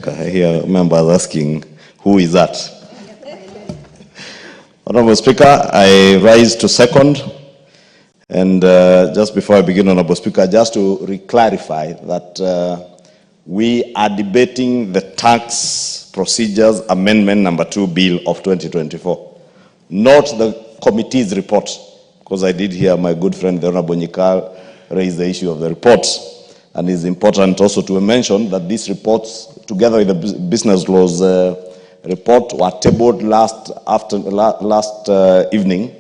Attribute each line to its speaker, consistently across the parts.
Speaker 1: Speaker. I hear members asking, who is that? Honorable Speaker, I rise to second. And just before I begin, Honorable Speaker, just to re-clarify that we are debating the Tax Procedures Amendment number 2 Bill of 2024, not the committee's report, because I did hear my good friend, the Honorable Nyikal, raise the issue of the reports. And it's important also to mention that these reports, together with the business laws report, were tabled last evening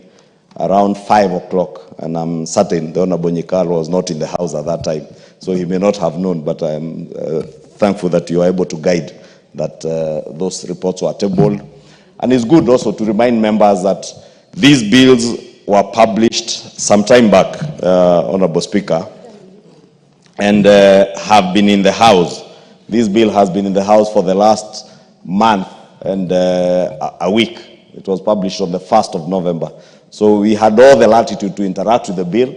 Speaker 1: around 5 o'clock. And I'm certain the Honorable Nyikal was not in the house at that time, so he may not have known, but I'm thankful that you are able to guide that those reports were tabled. And it's good also to remind members that these bills were published some time back, Honorable Speaker, and have been in the House. This bill has been in the House for the last month and a week. It was published on the 1st of November. So we had all the latitude to interact with the bill,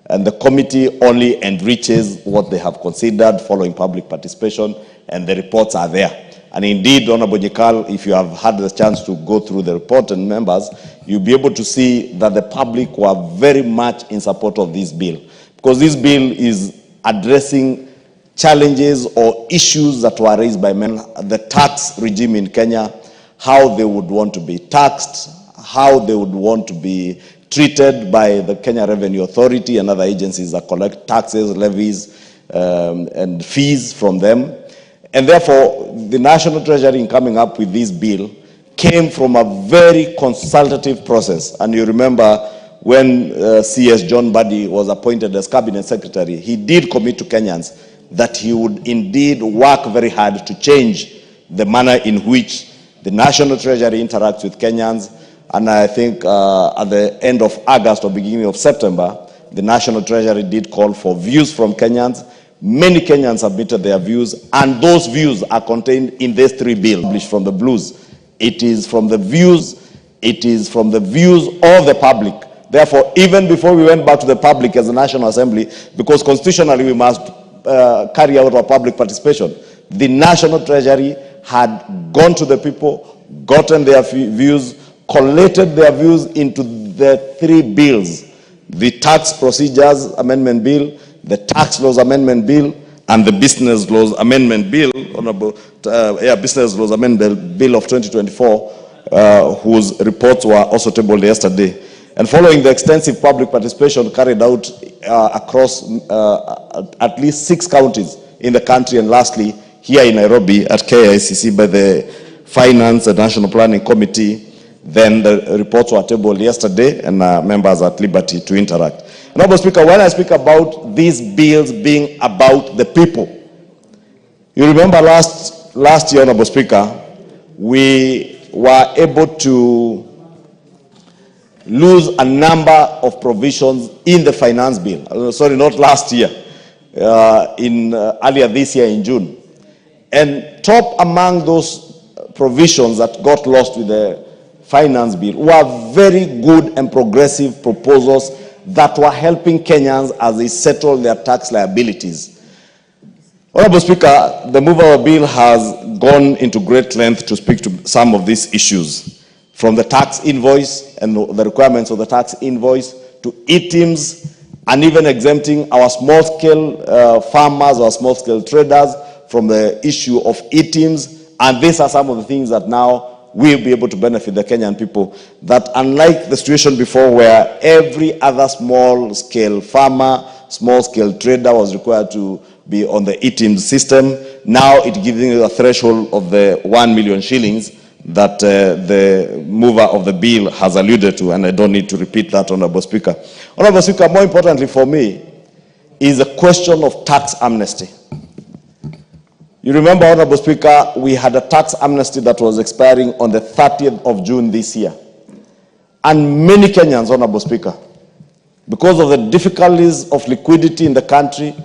Speaker 1: and the committee only enriches what they have considered following public participation, and the reports are there. And indeed, Honorable Nyikal, if you have had the chance to go through the report, and members, you'll be able to see that the public were very much in support of this bill, because this bill is addressing challenges or issues that were raised by men, the tax regime in Kenya, how they would want to be taxed, how they would want to be treated by the Kenya Revenue Authority and other agencies that collect taxes, levies, and fees from them. And therefore, the National Treasury, in coming up with this bill, came from a very consultative process. And you remember when CS John Buddy was appointed as Cabinet Secretary, he did commit to Kenyans that he would indeed work very hard to change the manner in which the National Treasury interacts with Kenyans. And I think at the end of August or beginning of September, the National Treasury did call for views from Kenyans. Many Kenyans submitted their views, and those views are contained in these 3 bills published from the Blues. It is from the views of the public. Therefore, even before we went back to the public as a National Assembly, because constitutionally we must carry out our public participation, the National Treasury had gone to the people, gotten their views, collated their views into the 3 bills: the Tax Procedures Amendment Bill, the Tax Laws Amendment Bill, and the Business Laws Amendment Bill, Business Laws Amendment Bill of 2024, whose reports were also tabled yesterday. And following the extensive public participation carried out across at least 6 counties in the country, and lastly, here in Nairobi at KICC by the Finance and National Planning Committee, then the reports were tabled yesterday, and members are at liberty to interact. Honorable Speaker, when I speak about these bills being about the people, you remember last year, Honorable Speaker, we were able to lose a number of provisions in the finance bill. Sorry, not last year, earlier this year in June. And top among those provisions that got lost with the finance bill were very good and progressive proposals that were helping Kenyans as they settle their tax liabilities. Honorable Speaker, the mover of the bill has gone into great length to speak to some of these issues, from the tax invoice and the requirements of the tax invoice to e-teams, and even exempting our small-scale farmers or small-scale traders from the issue of e-teams. And these are some of the things that now will be able to benefit the Kenyan people, that unlike the situation before where every other small-scale farmer, small-scale trader was required to be on the e-teams system, now it gives you a threshold of the 1 million shillings that the mover of the bill has alluded to, and I don't need to repeat that, Honorable Speaker. Honorable Speaker, more importantly for me is the question of tax amnesty. You remember, Honorable Speaker, we had a tax amnesty that was expiring on the 30th of June this year. And many Kenyans, Honorable Speaker, because of the difficulties of liquidity in the country,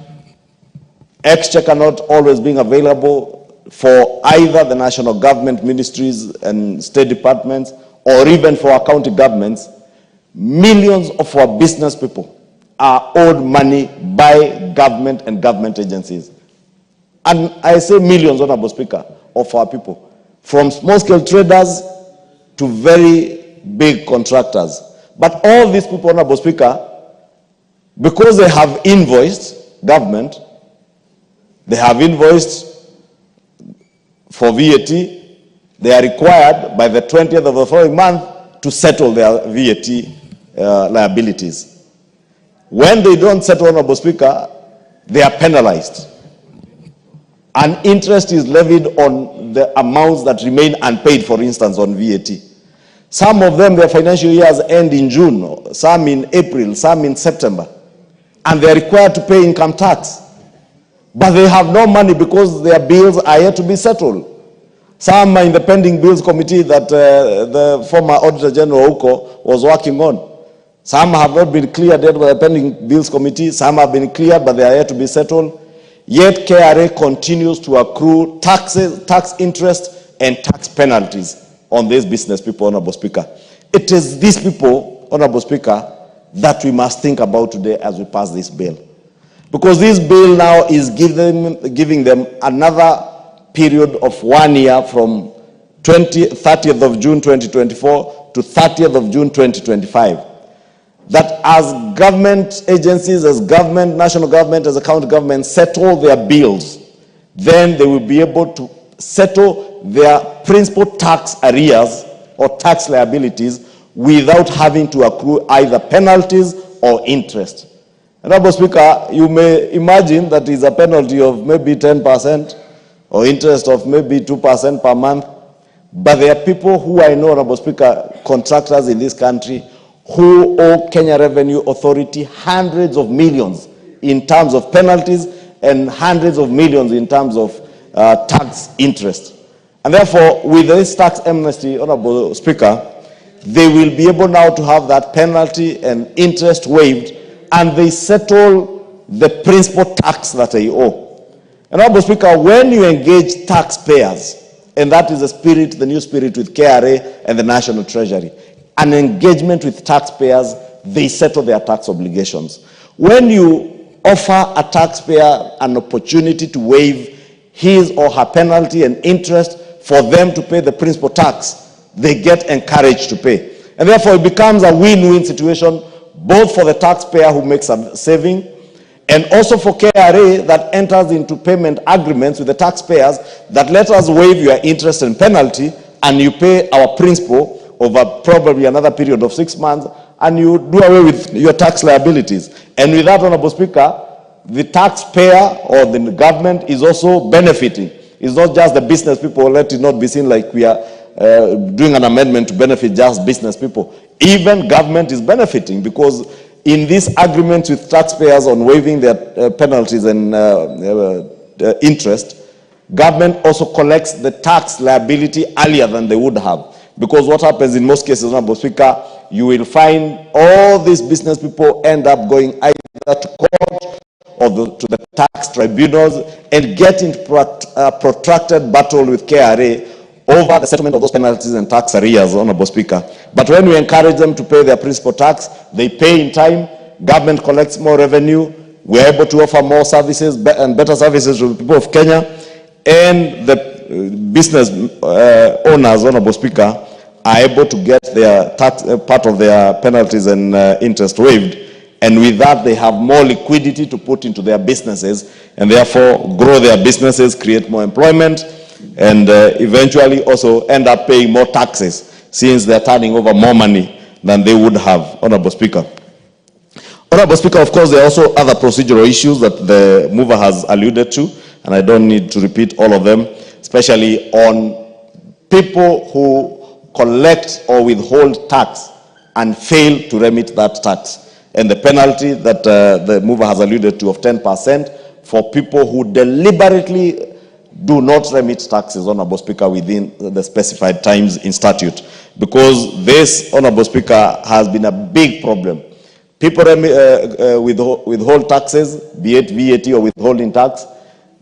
Speaker 1: exchequer not always being available for either the national government ministries and state departments, or even for our county governments, millions of our business people are owed money by government and government agencies. And I say millions, Honorable Speaker, of our people, from small-scale traders to very big contractors. But all these people, Honorable Speaker, because they have invoiced government, they have invoiced for VAT, they are required by the 20th of the following month to settle their VAT liabilities. When they don't settle, Honorable Speaker, they are penalized. And interest is levied on the amounts that remain unpaid, for instance, on VAT. Some of them, their financial years end in June, some in April, some in September. And they are required to pay income tax. But they have no money because their bills are yet to be settled. Some are in the pending bills committee that the former Auditor General RUTO was working on. Some have not been cleared yet by the pending bills committee. Some have been cleared, but they are yet to be settled. Yet KRA continues to accrue taxes, tax interest, and tax penalties on these business people, Honorable Speaker. It is these people, Honorable Speaker, that we must think about today as we pass this bill. Because this bill now is giving them another period of 1 year from 30th of June 2024 to 30th of June 2025. That as government agencies, as government, national government, as a county government settle their bills, then they will be able to settle their principal tax arrears or tax liabilities without having to accrue either penalties or interest. Honorable Speaker, you may imagine that is a penalty of maybe 10% or interest of maybe 2% per month. But there are people who I know, Honorable Speaker, contractors in this country, who owe Kenya Revenue Authority hundreds of millions in terms of penalties and hundreds of millions in terms of tax interest. And therefore, with this tax amnesty, Honorable Speaker, they will be able now to have that penalty and interest waived, and they settle the principal tax that they owe. And Honorable Speaker, when you engage taxpayers, and that is the spirit, the new spirit with KRA and the National Treasury, an engagement with taxpayers, they settle their tax obligations. When you offer a taxpayer an opportunity to waive his or her penalty and interest for them to pay the principal tax, they get encouraged to pay. And therefore it becomes a win-win situation, both for the taxpayer who makes a saving and also for KRA that enters into payment agreements with the taxpayers that let us waive your interest and penalty and you pay our principal over probably another period of 6 months, and you do away with your tax liabilities. And with that, Honorable Speaker, the taxpayer or the government is also benefiting. It's not just the business people. Let it not be seen like we are doing an amendment to benefit just business people. Even government is benefiting, because in this agreement with taxpayers on waiving their penalties and interest, government also collects the tax liability earlier than they would have. Because what happens in most cases, Honorable Speaker, you will find all these business people end up going either to court or to the tax tribunals and get into a protracted battle with KRA over the settlement of those penalties and tax arrears, Honorable Speaker. But when we encourage them to pay their principal tax, they pay in time, government collects more revenue, we're able to offer more services and better services to the people of Kenya, and the business owners, Honorable Speaker, are able to get their tax, part of their penalties and interest waived, and with that they have more liquidity to put into their businesses and therefore grow their businesses, create more employment, and eventually also end up paying more taxes, since they're turning over more money than they would have, Honorable Speaker. Honorable Speaker, of course, there are also other procedural issues that the mover has alluded to, and I don't need to repeat all of them, especially on people who collect or withhold tax and fail to remit that tax. And the penalty that the mover has alluded to of 10% for people who deliberately do not remit taxes, Honorable Speaker, within the specified times in statute. Because this, Honorable Speaker, has been a big problem. People withhold taxes, be it VAT or withholding tax.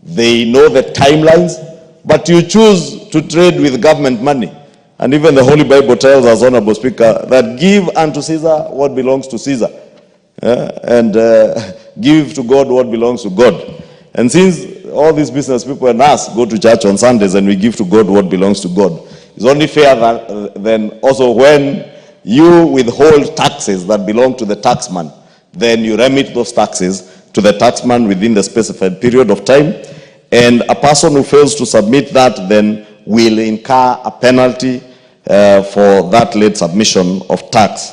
Speaker 1: They know the timelines, but you choose to trade with government money. And even the Holy Bible tells us, Honorable Speaker, that give unto Caesar what belongs to Caesar, and give to God what belongs to God. And since all these business people and us go to church on Sundays and we give to God what belongs to God. It's only fair that then also when you withhold taxes that belong to the taxman, then you remit those taxes to the taxman within the specified period of time. And a person who fails to submit that then will incur a penalty for that late submission of tax.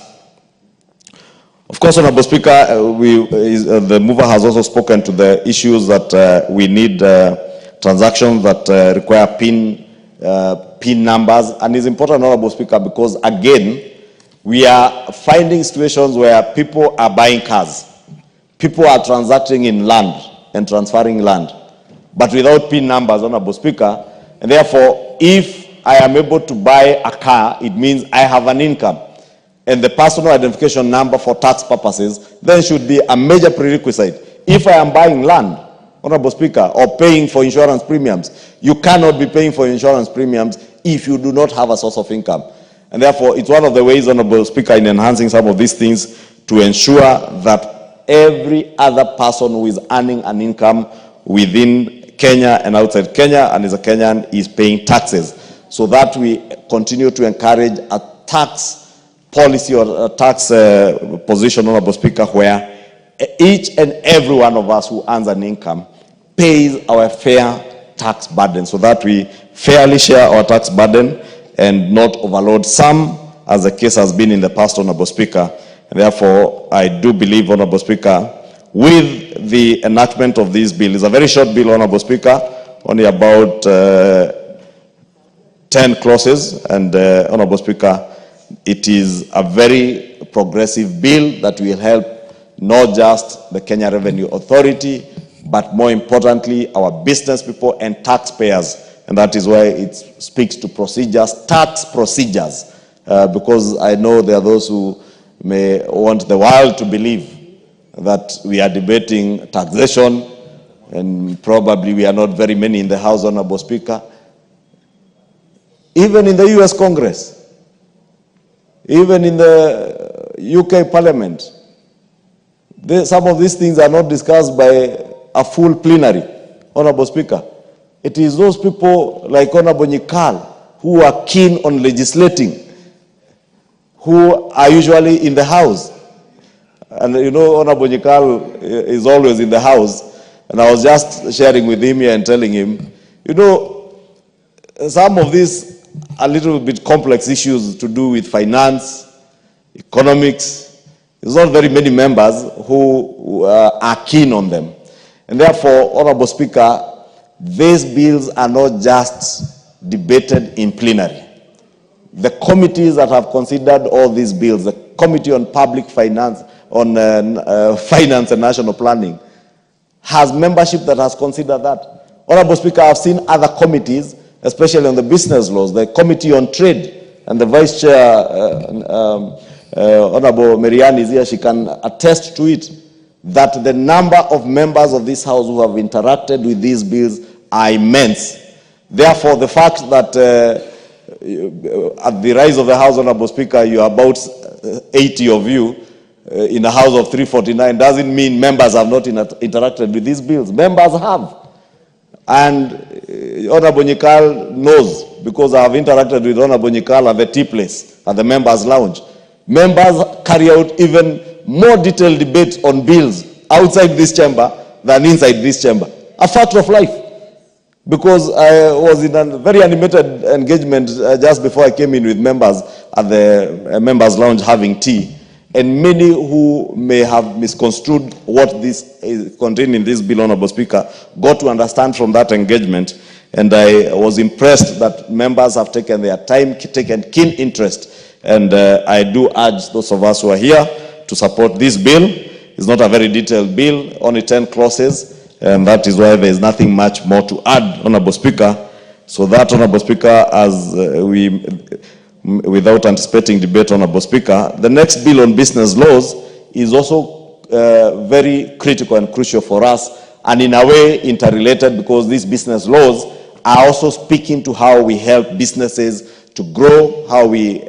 Speaker 1: Of course, Honorable Speaker, the mover has also spoken to the issues that we need transactions that require PIN numbers. And it's important, Honorable Speaker, because again, we are finding situations where people are buying cars. People are transacting in land and transferring land, but without PIN numbers, Honorable Speaker. And therefore, if I am able to buy a car, it means I have an income. And the personal identification number for tax purposes then should be a major prerequisite. If I am buying land, Honorable Speaker, or paying for insurance premiums, you cannot be paying for insurance premiums if you do not have a source of income. And therefore, it's one of the ways, Honorable Speaker, in enhancing some of these things to ensure that every other person who is earning an income within Kenya and outside Kenya and is a Kenyan is paying taxes, so that we continue to encourage a tax policy or a tax position, Honorable Speaker, where each and every one of us who earns an income pays our fair tax burden, so that we fairly share our tax burden and not overload some, as the case has been in the past, Honorable Speaker. And therefore, I do believe, Honorable Speaker, with the enactment of this bill, it's a very short bill, Honorable Speaker, only about 10 clauses, and Honorable Speaker, it is a very progressive bill that will help not just the Kenya Revenue Authority, but more importantly, our business people and taxpayers. And that is why it speaks to procedures, tax procedures, because I know there are those who may want the world to believe that we are debating taxation, and probably we are not very many in the House, Honorable Speaker. Even in the US Congress, even in the UK Parliament, some of these things are not discussed by a full plenary, Honorable Speaker. It is those people like Honorable Nyikal who are keen on legislating, who are usually in the House. And you know, Honorable Nyikal is always in the House. And I was just sharing with him here and telling him, you know, some of these a little bit complex issues to do with finance, economics. There's not very many members who are keen on them. And therefore, Honorable Speaker, these bills are not just debated in plenary. The committees that have considered all these bills, the Committee on Public Finance, on Finance and National Planning, has membership that has considered that. Honorable Speaker, I've seen other committees, especially on the business laws, the Committee on Trade, and the Vice Chair, Honorable Marianne is here, she can attest to it, that the number of members of this House who have interacted with these bills are immense. Therefore, the fact that at the rise of the House, Honorable Speaker, you are about 80 of you in a House of 349 doesn't mean members have not interacted with these bills. Members have. And Honorable Nyikal knows, because I have interacted with Honorable Nyikal at the tea place, at the members' lounge. Members carry out even more detailed debate on bills outside this chamber than inside this chamber. A fact of life. Because I was in a very animated engagement just before I came in with members at the members' lounge having tea. And many who may have misconstrued what this is contained in this bill, Honorable Speaker, got to understand from that engagement. And I was impressed that members have taken their time, taken keen interest. And I do urge those of us who are here to support this bill. It's not a very detailed bill, only 10 clauses. And that is why there is nothing much more to add, Honorable Speaker. So that, Honorable Speaker, as without anticipating debate, Honorable Speaker, the next bill on business laws is also very critical and crucial for us, and in a way interrelated, because these business laws are also speaking to how we help businesses to grow, how we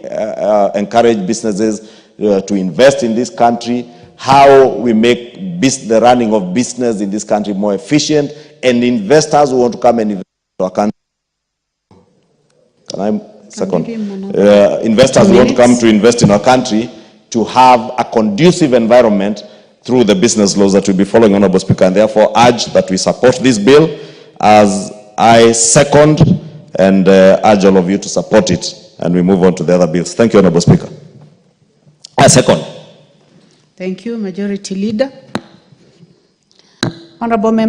Speaker 1: encourage businesses to invest in this country, how we make the running of business in this country more efficient, and investors who want to come and invest in our country. Can I second? Investors who want to come to invest in our country to have a conducive environment through the business laws that we'll be following, Honorable Speaker, and therefore urge that we support this bill, as I second and urge all of you to support it, and we move on to the other bills. Thank you, Honorable Speaker. I second.
Speaker 2: Thank you, Majority Leader. Honorable Member.